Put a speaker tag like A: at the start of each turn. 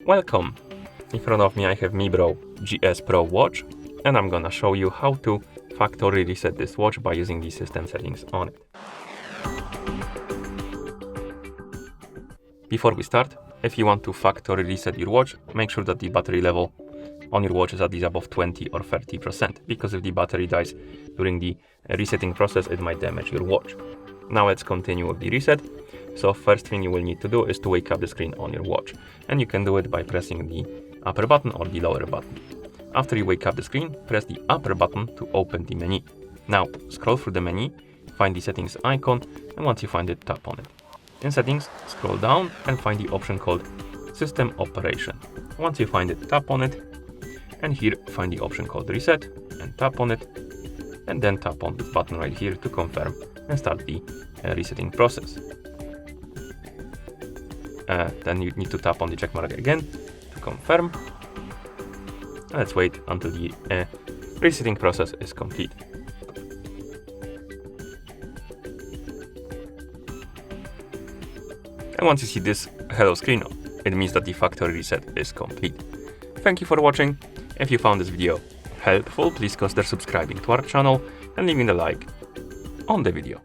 A: Welcome! In front of me I have Mibro GS Pro watch, and I'm gonna show you how to factory reset this watch by using the system settings on it. Before we start, if you want to factory reset your watch, make sure that the battery level on your watch is at least above 20 or 30%, because if the battery dies during the resetting process, it might damage your watch. Now let's continue with the reset. So first thing you will need to do is to wake up the screen on your watch, and you can do it by pressing the upper button or the lower button. After you wake up the screen, press the upper button to open the menu. Now scroll through the menu, find the settings icon, and once you find it, tap on it. In settings, scroll down and find the option called system operation. Once you find it, tap on it, and here find the option called reset and tap on it, and then tap on this button right here to confirm and start the resetting process. Then you need to tap on the check mark again to confirm. Let's wait until the resetting process is complete. And once you see this hello screen, it means that the factory reset is complete. Thank you for watching. If you found this video helpful, please consider subscribing to our channel and leaving a like on the video.